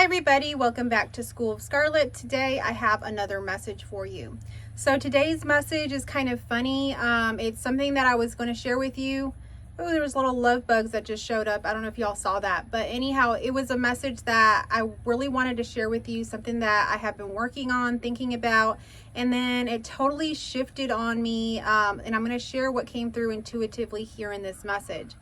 Hi everybody, welcome back to School of Scarlett. Today I have another message for you. So today's message is kind of funny. It's something that I was going to share with you. Oh, there was little love bugs that just showed up. I don't know if y'all saw that, but anyhow, it was a message that I really wanted to share with you, something that I have been working on, thinking about, and then it totally shifted on me, and I'm going to share what came through intuitively here in this message.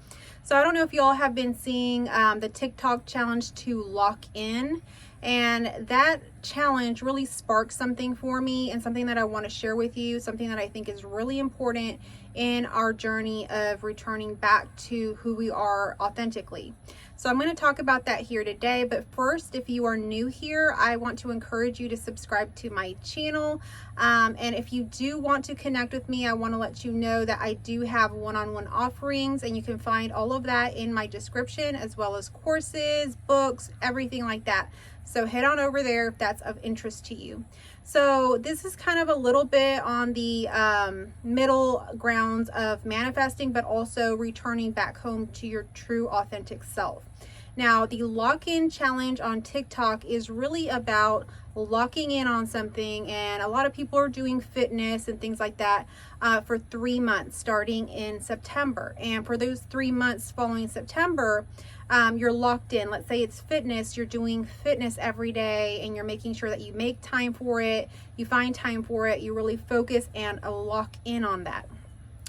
So I don't know if y'all have been seeing the TikTok challenge to lock in, and that challenge really sparked something for me and something that I want to share with you, something that I think is really important in our journey of returning back to who we are authentically. So I'm going to talk about that here today, but first, if you are new here, I want to encourage you to subscribe to my channel, and if you do want to connect with me, I want to let you know that I do have one-on-one offerings, and you can find all of that in my description, as well as courses, books, everything like that. So head on over there if that's of interest to you. So this is kind of a little bit on the middle grounds of manifesting, but also returning back home to your true authentic self. Now, the lock-in challenge on TikTok is really about locking in on something, and a lot of people are doing fitness and things like that for 3 months starting in September. And for those 3 months following September, you're locked in. Let's say it's fitness, you're doing fitness every day and you're making sure that you make time for it, you find time for it, you really focus and lock in on that.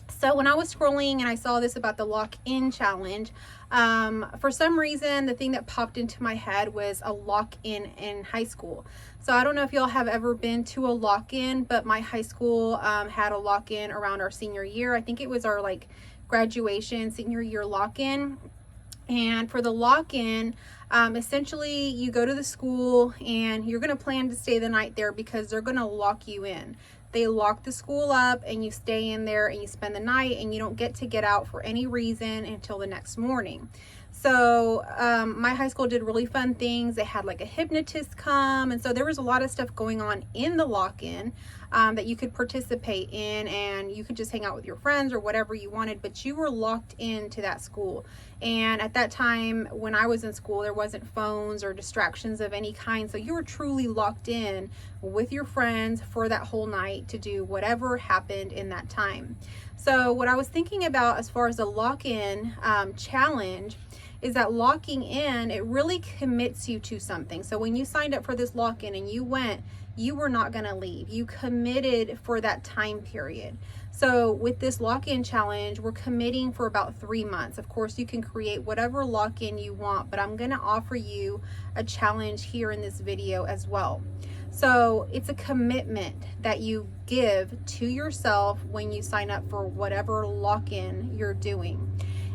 So when I was scrolling and I saw this about the lock-in challenge, for some reason, the thing that popped into my head was a lock-in in high school. So I don't know if y'all have ever been to a lock-in, but my high school had a lock-in around our senior year. I think it was our graduation, senior year lock-in. And for the lock-in, essentially you go to the school and you're going to plan to stay the night there because they're going to lock you in. They lock the school up and you stay in there and you spend the night, and you don't get out for any reason until the next morning. So my high school did really fun things. They had a hypnotist come, and so there was a lot of stuff going on in the lock-in that you could participate in, and you could just hang out with your friends or whatever you wanted, but you were locked into that school. And at that time when I was in school, there wasn't phones or distractions of any kind, so you were truly locked in with your friends for that whole night to do whatever happened in that time. So what I was thinking about as far as the lock-in challenge is that locking in, it really commits you to something. So when you signed up for this lock-in and you went, you were not going to leave. You committed for that time period. So with this lock-in challenge, we're committing for about 3 months. Of course, you can create whatever lock-in you want, but I'm going to offer you a challenge here in this video as well. So it's a commitment that you give to yourself when you sign up for whatever lock-in you're doing.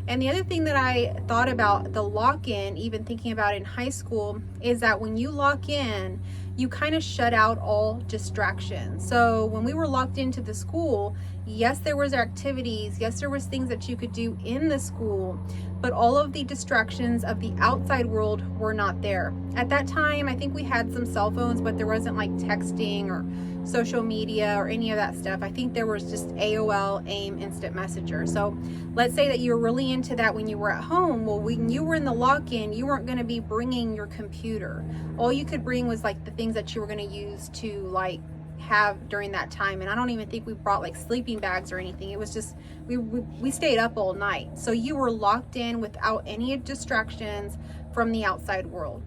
And the other thing that I thought about the lock-in, even thinking about in high school, is that when you lock in, you kind of shut out all distractions. So when we were locked into the school, yes, there was activities, yes, there was things that you could do in the school, but all of the distractions of the outside world were not there. At that time, I think we had some cell phones, but there wasn't texting or social media or any of that stuff. I think there was just AOL, AIM, Instant Messenger. So let's say that you're really into that when you were at home. Well, when you were in the lock-in, you weren't going to be bringing your computer. All you could bring was the things that you were going to use to have during that time. And I don't even think we brought sleeping bags or anything. It was just we stayed up all night. So you were locked in without any distractions from the outside world.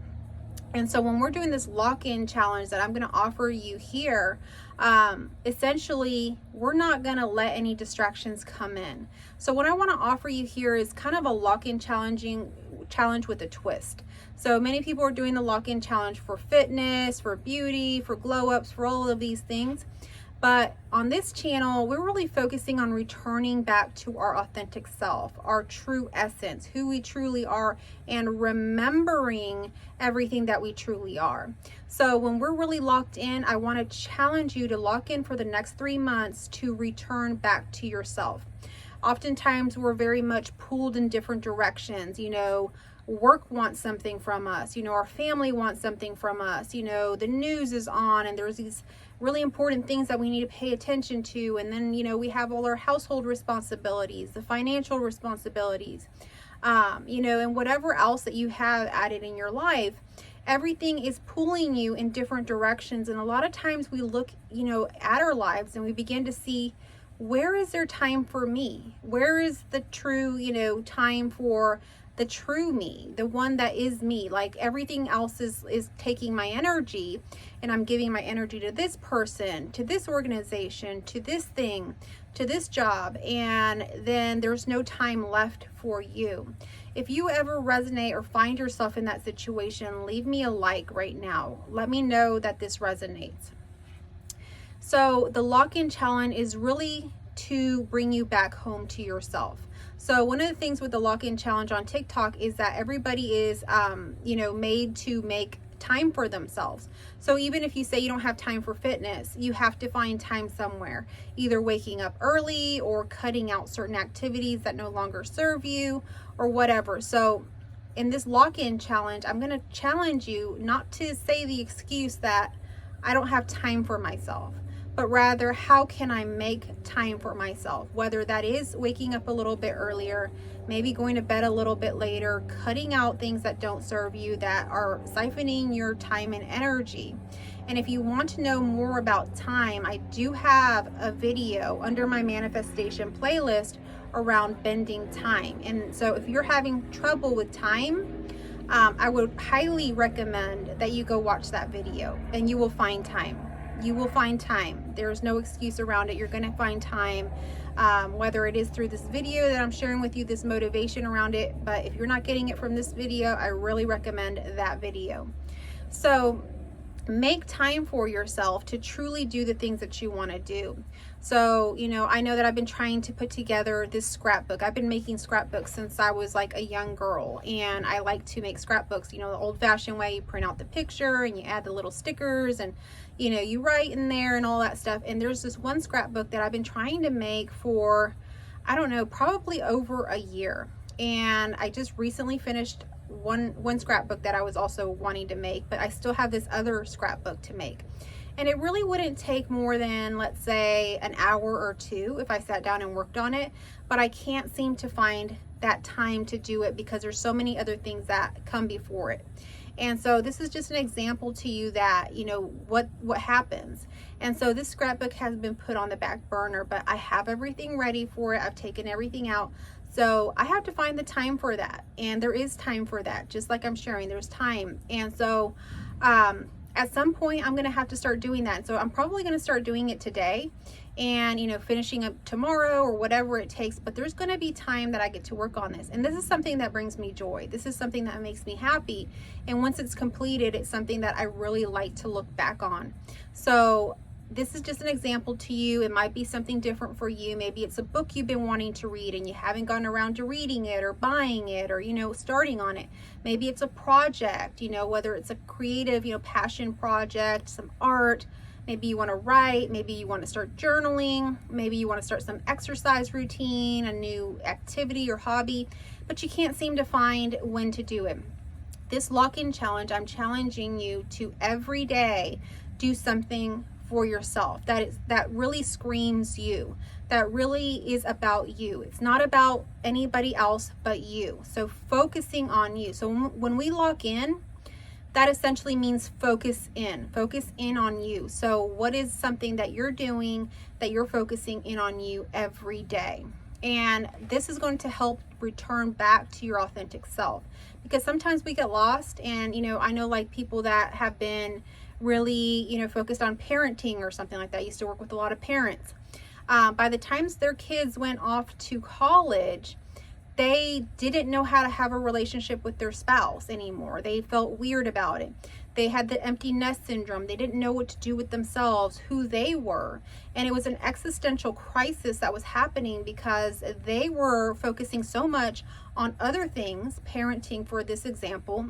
And so when we're doing this lock-in challenge that I'm going to offer you here, essentially we're not going to let any distractions come in. So what I want to offer you here is kind of a lock-in challenge with a twist. So many people are doing the lock-in challenge for fitness, for beauty, for glow-ups, for all of these things. But on this channel, we're really focusing on returning back to our authentic self, our true essence, who we truly are, and remembering everything that we truly are. So when we're really locked in, I want to challenge you to lock in for the next 3 months to return back to yourself. Oftentimes, we're very much pulled in different directions. Work wants something from us. Our family wants something from us. The news is on and there's these really important things that we need to pay attention to. And then, we have all our household responsibilities, the financial responsibilities, and whatever else that you have added in your life. Everything is pulling you in different directions. And a lot of times we look, at our lives and we begin to see, where is there time for me? Where is the true, time for the true me, the one that is me? Like everything else is taking my energy, and I'm giving my energy to this person, to this organization, to this thing, to this job, and then there's no time left for you. If you ever resonate or find yourself in that situation, leave me a like right now. Let me know that this resonates. So the lock-in challenge is really to bring you back home to yourself. So one of the things with the lock-in challenge on TikTok is that everybody is, made to make time for themselves. So even if you say you don't have time for fitness, you have to find time somewhere, either waking up early or cutting out certain activities that no longer serve you or whatever. So in this lock-in challenge, I'm going to challenge you not to say the excuse that I don't have time for myself, but rather, how can I make time for myself? Whether that is waking up a little bit earlier, maybe going to bed a little bit later, cutting out things that don't serve you, that are siphoning your time and energy. And if you want to know more about time, I do have a video under my manifestation playlist around bending time. And so if you're having trouble with time, I would highly recommend that you go watch that video, and you will find time. You will find time. There's no excuse around it. You're going to find time, whether it is through this video that I'm sharing with you, this motivation around it. But if you're not getting it from this video, I really recommend that video. So make time for yourself to truly do the things that you want to do. So, I know that I've been trying to put together this scrapbook. I've been making scrapbooks since I was like a young girl, and I like to make scrapbooks, the old-fashioned way. You print out the picture and you add the little stickers, and you write in there and all that stuff. And there's this one scrapbook that I've been trying to make for, I don't know, probably over a year. And I just recently finished one scrapbook that I was also wanting to make, but I still have this other scrapbook to make. And it really wouldn't take more than, let's say, an hour or two if I sat down and worked on it, but I can't seem to find that time to do it because there's so many other things that come before it. And so this is just an example to you that, what happens. And so this scrapbook has been put on the back burner, but I have everything ready for it. I've taken everything out. So I have to find the time for that. And there is time for that. Just like I'm sharing, there's time. And so at some point I'm going to have to start doing that. So I'm probably going to start doing it today and, finishing up tomorrow or whatever it takes. But there's going to be time that I get to work on this. And this is something that brings me joy. This is something that makes me happy. And once it's completed, it's something that I really like to look back on. So this is just an example to you. It might be something different for you. Maybe it's a book you've been wanting to read and you haven't gotten around to reading it or buying it or, starting on it. Maybe it's a project, whether it's a creative, passion project, some art. Maybe you want to write. Maybe you want to start journaling. Maybe you want to start some exercise routine, a new activity or hobby, but you can't seem to find when to do it. This lock-in challenge, I'm challenging you to every day do something for yourself that really screams you, that really is about you. It's not about anybody else but you. So focusing on you. So when we lock in, that essentially means focus in on you. So what is something that you're doing that you're focusing in on you every day? And this is going to help return back to your authentic self, because sometimes we get lost. And I know like people that have been really focused on parenting or something like that. I used to work with a lot of parents. By the times their kids went off to college, they didn't know how to have a relationship with their spouse anymore. They felt weird about it. They had the empty nest syndrome. They didn't know what to do with themselves, who they were. And it was an existential crisis that was happening because they were focusing so much on other things, parenting for this example,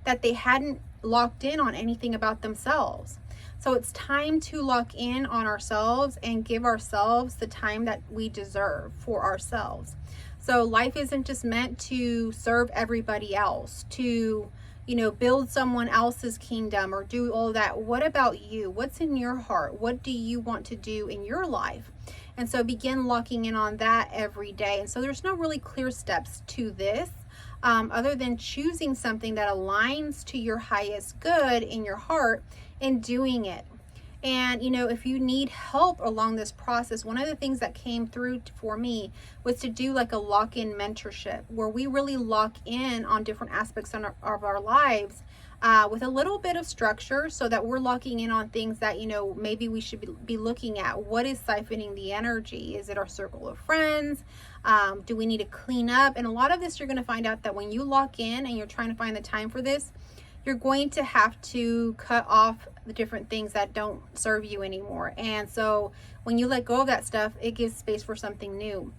that they hadn't locked in on anything about themselves. So it's time to lock in on ourselves and give ourselves the time that we deserve for ourselves. So life isn't just meant to serve everybody else, to build someone else's kingdom or do all that. What about you? What's in your heart? What do you want to do in your life? And so begin locking in on that every day. And so there's no really clear steps to this. other than choosing something that aligns to your highest good in your heart and doing it. And, you know, if you need help along this process, one of the things that came through for me was to do like a lock-in mentorship where we really lock in on different aspects of our lives with a little bit of structure, so that we're locking in on things that, you know, maybe we should be looking at. What is siphoning the energy? Is it our circle of friends? Do we need to clean up? And a lot of this, you're going to find out that when you lock in and you're trying to find the time for this, you're going to have to cut off the different things that don't serve you anymore. And so when you let go of that stuff, it gives space for something new.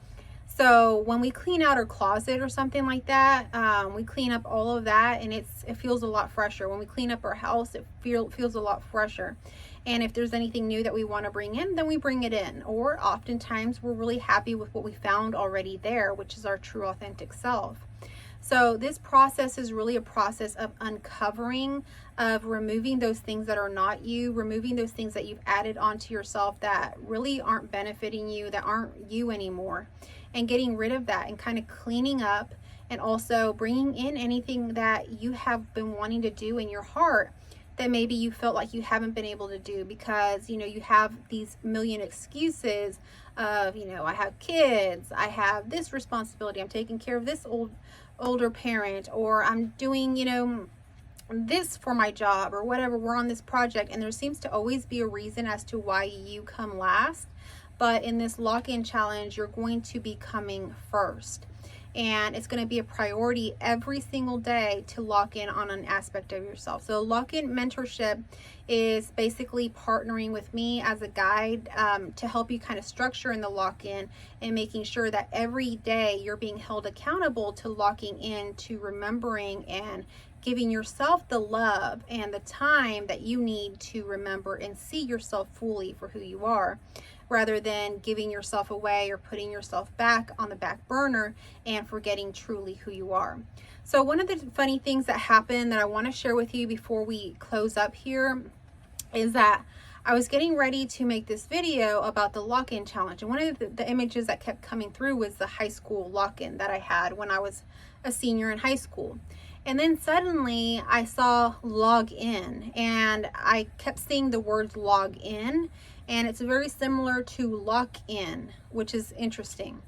So when we clean out our closet or something like that, we clean up all of that, and it feels a lot fresher. When we clean up our house, it feels a lot fresher. And if there's anything new that we want to bring in, then we bring it in. Or oftentimes we're really happy with what we found already there, which is our true authentic self. So this process is really a process of uncovering, of removing those things that are not you, removing those things that you've added onto yourself that really aren't benefiting you, that aren't you anymore, and getting rid of that and kind of cleaning up, and also bringing in anything that you have been wanting to do in your heart that maybe you felt like you haven't been able to do because, you know, you have these million excuses of, you know, I have kids, I have this responsibility, I'm taking care of this older parent, or I'm doing, you know, this for my job or whatever, we're on this project, and there seems to always be a reason as to why you come last. But in this lock-in challenge, you're going to be coming first, and it's going to be a priority every single day to lock in on an aspect of yourself. So lock-in mentorship is basically partnering with me as a guide to help you kind of structure in the lock-in and making sure that every day you're being held accountable to locking in, to remembering and giving yourself the love and the time that you need to remember and see yourself fully for who you are, rather than giving yourself away or putting yourself back on the back burner and forgetting truly who you are. So one of the funny things that happened that I want to share with you before we close up here is that I was getting ready to make this video about the lock-in challenge, and one of the images that kept coming through was the high school lock-in that I had when I was a senior in high school. And then suddenly I saw log in, and I kept seeing the words log in, and it's very similar to lock in, which is interesting.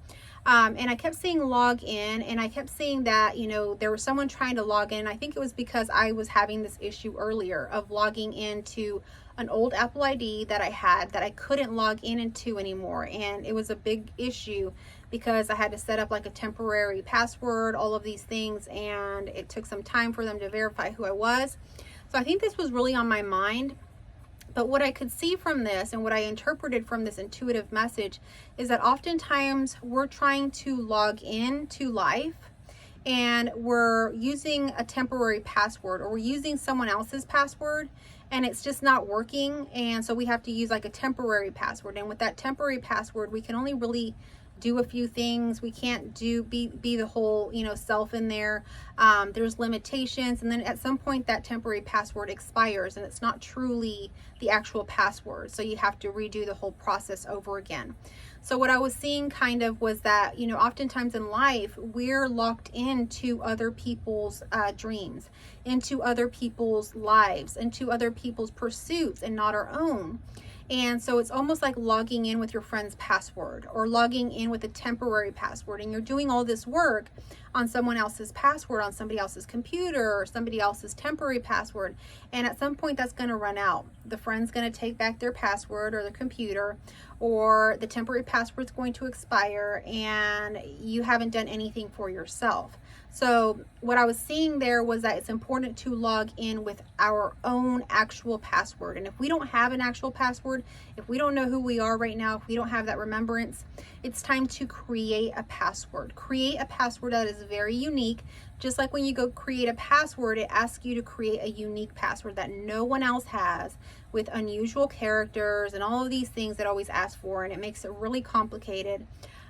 And I kept seeing log in, and I kept seeing that, you know, there was someone trying to log in. I think it was because I was having this issue earlier of logging into an old Apple ID that I had that I couldn't log in into anymore. And it was a big issue because I had to set up like a temporary password, all of these things, and it took some time for them to verify who I was. So I think this was really on my mind. But what I could see from this and what I interpreted from this intuitive message is that oftentimes we're trying to log in to life and we're using a temporary password, or we're using someone else's password, and it's just not working. And so we have to use like a temporary password. And with that temporary password, we can only really do a few things. We can't be the whole, you know, self in there. There's limitations, and then at some point that temporary password expires and it's not truly the actual password, so you have to redo the whole process over again. So what I was seeing kind of was that, you know, oftentimes in life we're locked into other people's dreams, into other people's lives, into other people's pursuits, and not our own. And so it's almost like logging in with your friend's password, or logging in with a temporary password, and you're doing all this work on someone else's password, on somebody else's computer, or somebody else's temporary password. And at some point that's going to run out. The friend's going to take back their password or the computer, or the temporary password's going to expire, and you haven't done anything for yourself. So what I was seeing there was that it's important to log in with our own actual password. And if we don't have an actual password, if we don't know who we are right now, if we don't have that remembrance, it's time to create a password. Create a password that is very unique. Just like when you go create a password, it asks you to create a unique password that no one else has, with unusual characters and all of these things that always ask for, and it makes it really complicated.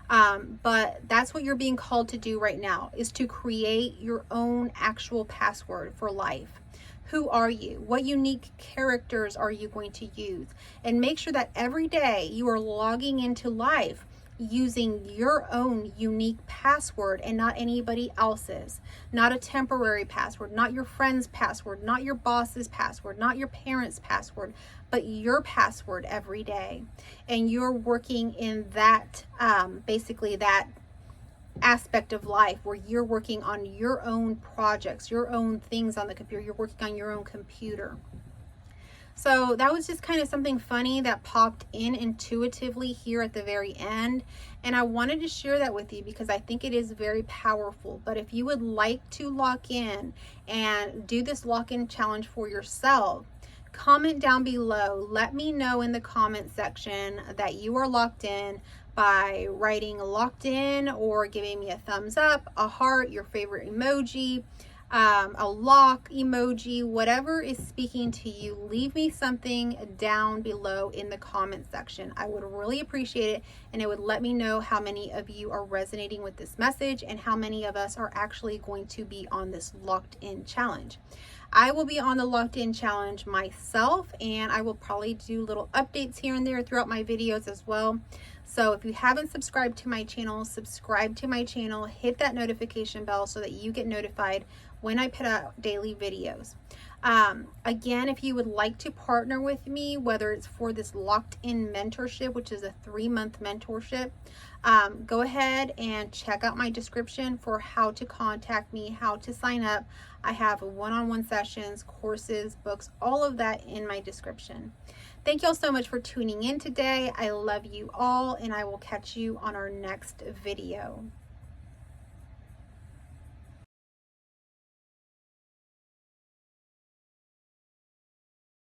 But that's what you're being called to do right now, is to create your own actual password for life. Who are you? What unique characters are you going to use? And make sure that every day you are logging into life using your own unique password and not anybody else's. Not a temporary password, not your friend's password, not your boss's password, not your parents' password, but your password every day. And you're working in that, basically that aspect of life where you're working on your own projects, your own things on the computer. You're working on your own computer. So that was just kind of something funny that popped in intuitively here at the very end. And I wanted to share that with you because I think it is very powerful. But if you would like to lock in and do this lock-in challenge for yourself, comment down below. Let me know in the comment section that you are locked in by writing locked in or giving me a thumbs up, a heart, your favorite emoji, a lock emoji, whatever is speaking to you. Leave me something down below in the comment section. I would really appreciate it, and it would let me know how many of you are resonating with this message and how many of us are actually going to be on this locked in challenge. I will be on the locked in challenge myself, and I will probably do little updates here and there throughout my videos as well. So if you haven't subscribed to my channel, subscribe to my channel, hit that notification bell so that you get notified when I put out daily videos. Again, if you would like to partner with me, whether it's for this locked in mentorship, which is a 3-month mentorship, go ahead and check out my description for how to contact me, how to sign up. I have one-on-one sessions, courses, books, all of that in my description. Thank you all so much for tuning in today. I love you all, and I will catch you on our next video.